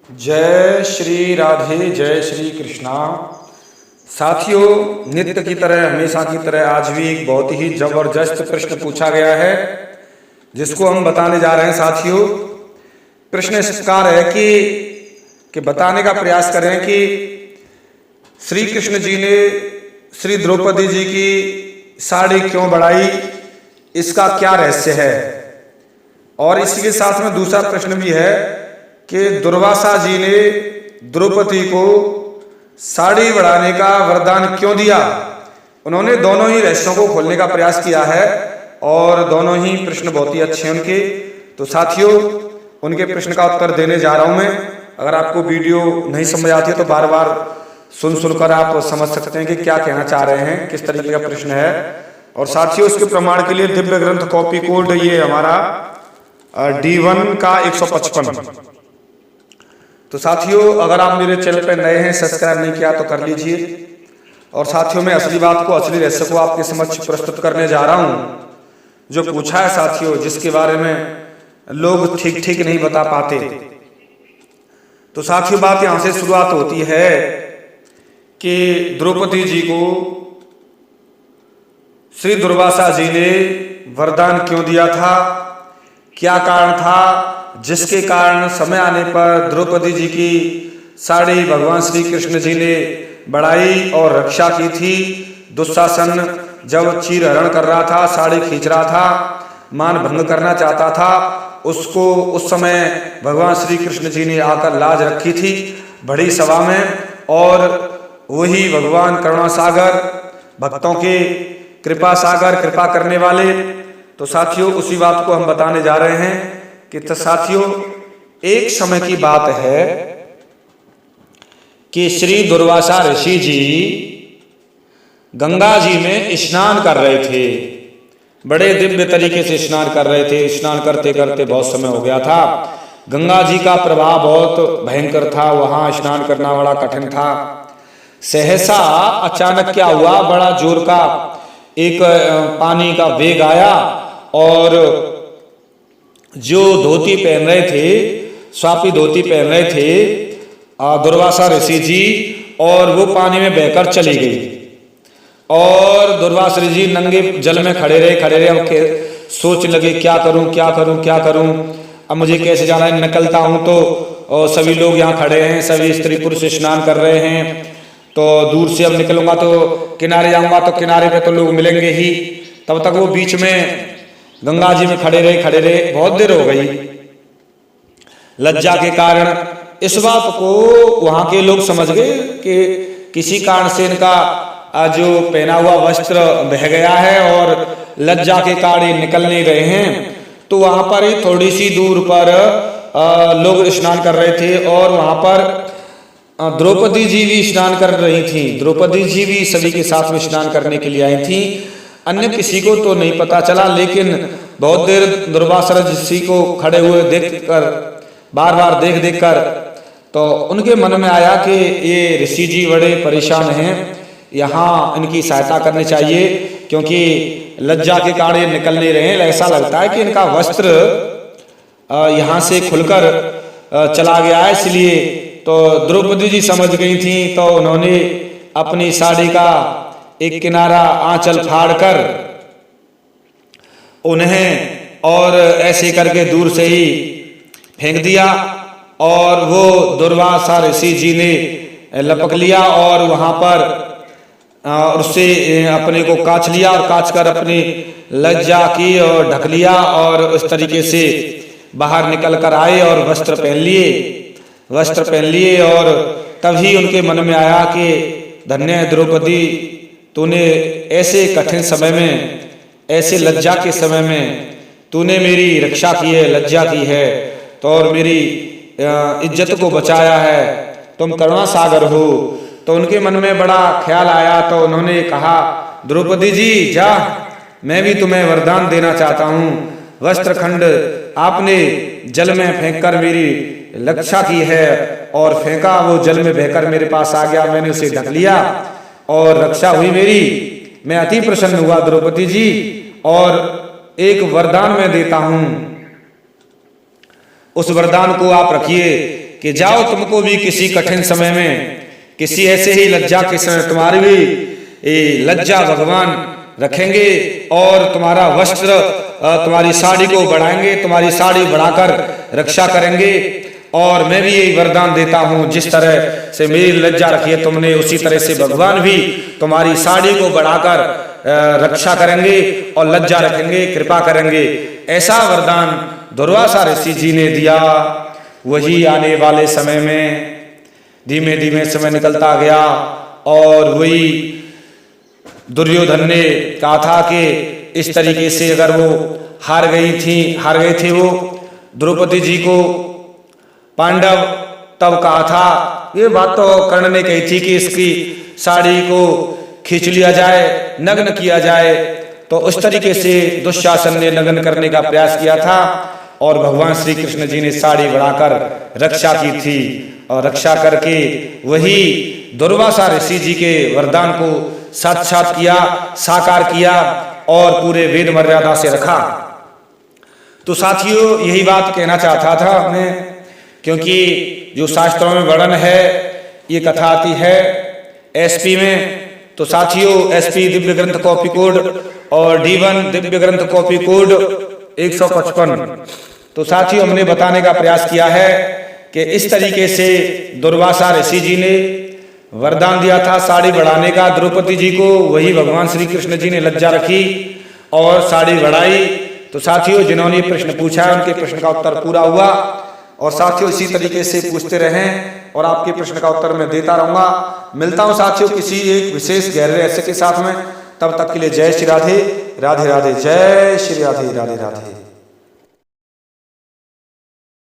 जय श्री राधे, जय श्री कृष्णा। साथियों, नित्य की तरह, हमेशा की तरह आज भी एक बहुत ही जबरदस्त प्रश्न पूछा गया है, जिसको हम बताने जा रहे हैं। साथियों, प्रश्न इस प्रकार है कि बताने का प्रयास करें कि श्री कृष्ण जी ने श्री द्रौपदी जी की साड़ी क्यों बढ़ाई, इसका क्या रहस्य है। और इसी के साथ में दूसरा प्रश्न भी है कि दुर्वासा जी ने द्रौपदी को साड़ी बढ़ाने का वरदान क्यों दिया। उन्होंने दोनों ही रहस्यों को खोलने का प्रयास किया है और दोनों ही प्रश्न बहुत ही अच्छे हैं उनके। तो साथियों, उनके प्रश्न का उत्तर देने जा रहा हूं मैं। अगर आपको वीडियो नहीं समझ आती है तो बार बार सुनकर आप समझ सकते हैं कि क्या कहना चाह रहे हैं, किस तरीके का प्रश्न है। और साथियों, उसके प्रमाण के लिए दिव्य ग्रंथ कॉपी कोड ये हमारा D1 का 155। तो साथियों, अगर आप मेरे चैनल पर नए हैं, सब्सक्राइब नहीं किया तो कर लीजिए। और साथियों, मैं असली बात को, असली रहस्य को आपके समक्ष प्रस्तुत करने जा रहा हूं, जो पूछा है साथियों, जिसके बारे में लोग ठीक ठीक नहीं बता पाते। तो साथियों, बात यहां से शुरुआत होती है कि द्रौपदी जी को श्री दुर्वासा जी ने वरदान क्यों दिया था, क्या कारण था जिसके कारण समय आने पर द्रौपदी जी की साड़ी भगवान श्री कृष्ण जी ने बढ़ाई और रक्षा की थी। दुशासन जब चीरहरण कर रहा था, साड़ी खींच रहा था, मान भंग करना चाहता था, उसको उस समय भगवान श्री कृष्ण जी ने आकर लाज रखी थी बड़ी सभा में। और वही भगवान करुणा सागर, भक्तों के कृपा सागर, कृपा करने वाले। तो साथियों, उसी बात को हम बताने जा रहे हैं कि तो साथियों, एक समय की बात है कि श्री दुर्वासा ऋषि जी गंगा जी में स्नान कर रहे थे। बड़े दिव्य तरीके से स्नान कर रहे थे। स्नान करते करते बहुत समय हो गया था। गंगा जी का प्रभाव बहुत भयंकर था, वहां स्नान करना बड़ा कठिन था। सहसा अचानक क्या हुआ, बड़ा जोर का एक पानी का वेग आया और जो धोती पहन रहे थे, स्वापी धोती पहन रहे थे दुर्वासा ऋषि जी, और वो पानी में बहकर चली गई। और दुर्वासा ऋषि जी नंगे जल में खड़े रहे। अब सोच लगे, क्या करूं क्या करूं क्या करूं, अब मुझे कैसे जाना है। निकलता हूं तो सभी लोग यहाँ खड़े हैं, सभी स्त्री पुरुष स्नान कर रहे हैं। तो दूर से अब निकलूंगा तो किनारे जाऊंगा तो किनारे पे तो लोग मिलेंगे ही। तब तक वो बीच में गंगा जी में खड़े रहे। बहुत देर हो गई। लज्जा के कारण इस बात को वहां के लोग समझ गए कि किसी कारण से इनका जो पहना हुआ वस्त्र बह गया है और लज्जा के कारण निकल नहीं रहे हैं। तो वहां पर ही थोड़ी सी दूर पर लोग स्नान कर रहे थे और वहां पर द्रौपदी जी भी स्नान कर रही थी। द्रौपदी जी भी सभी के साथ में स्नान करने के लिए आई थी। अन्य किसी को तो नहीं पता चला, लेकिन बहुत देर दुर्वासा ऋषि को खड़े हुए देखकर, बार बार देख कर, तो उनके मन में आया कि ये ऋषि जी बड़े परेशान हैं, यहाँ इनकी सहायता करनी चाहिए, क्योंकि लज्जा के कारण ये निकल नहीं रहे हैं। ऐसा लगता है कि इनका वस्त्र यहाँ से खुलकर चला गया है, इसलिए। तो द्रौपदी जी समझ गई थी, तो उन्होंने अपनी साड़ी का एक किनारा आंचल फाड़कर उन्हें और ऐसे करके दूर से ही फेंक दिया। और वो दुर्वासा ऋषि जी ने लपक लिया और वहां पर उससे अपने को काछ लिया और काछ कर अपनी लज्जा की और ढक लिया और उस तरीके से बाहर निकल कर आए और वस्त्र पहन लिए। और तभी उनके मन में आया कि धन्य है द्रौपदी, तूने ऐसे कठिन समय में, ऐसे लज्जा के समय में तूने मेरी रक्षा की है, लज्जा की है, तो और मेरी इज्जत को बचाया है। तुम करुणा सागर हो। तो उनके मन में बड़ा ख्याल आया, तो उन्होंने कहा, द्रौपदी जी जा, मैं भी तुम्हें वरदान देना चाहता हूँ। वस्त्रखंड आपने जल में फेंककर मेरी रक्षा की है, और फेंका, वो जल में बहकर मेरे पास आ गया, मैंने उसे ढक लिया और रक्षा हुई मेरी। मैं अति प्रसन्न हुआ द्रौपदी जी, और एक वरदान मैं देता हूं, उस वरदान को आप रखिए। कि जाओ तुमको भी किसी कठिन समय में, किसी ऐसे ही लज्जा के समय तुम्हारी भी लज्जा भगवान रखेंगे और तुम्हारा वस्त्र, तुम्हारी साड़ी को बढ़ाएंगे, तुम्हारी साड़ी बढ़ाकर रक्षा करेंगे। और मैं भी यही वरदान देता हूँ, जिस तरह से मेरी लज्जा रखी है तुमने, उसी तरह से भगवान भी तुम्हारी साड़ी को बढ़ाकर रक्षा करेंगे और लज्जा रखेंगे, कृपा करेंगे। ऐसा वरदान दुर्वासा ऋषि जी ने दिया। वही आने वाले समय में धीमे धीमे समय निकलता गया और वही दुर्योधन ने कहा था कि इस तरीके से अगर वो हार गए थे वो द्रौपदी जी को पांडव, तब कहा था, ये बात तो कर्ण ने कही थी कि इसकी साड़ी को खींच लिया जाए, नग्न किया जाए। तो उस तरीके से दुशासन ने नग्न करने का प्रयास किया था और भगवान श्री कृष्ण जी ने साड़ी बढ़ाकर रक्षा की थी और रक्षा करके वही दुर्वासा ऋषि जी के वरदान को साक्षात किया, साकार किया और पूरे वेद मर्यादा से रखा। तो साथियों, यही बात कहना चाहता था मैं, क्योंकि जो शास्त्रों में वर्णन है, ये कथा आती है एसपी में। तो साथियों, एसपी दिव्य ग्रंथ कॉपी कोड और D1 दिव्य ग्रंथ कॉपी कोड 155। तो साथियों, हमने बताने का प्रयास किया है कि इस तरीके से दुर्वासा ऋषि जी ने वरदान दिया था साड़ी बढ़ाने का द्रौपदी जी को, वही भगवान श्री कृष्ण जी ने लज्जा रखी और साड़ी बढ़ाई। तो साथियों, जिन्होंने प्रश्न पूछा है उनके प्रश्न का उत्तर पूरा हुआ। और साथियों, इसी तरीके से पूछते रहें और आपके प्रश्न का उत्तर मैं देता रहूंगा। मिलता हूं साथियों किसी एक विशेष गहरे रहस्य के साथ में। तब तक के लिए जय श्री राधे राधे राधे, जय श्री राधे राधे राधे।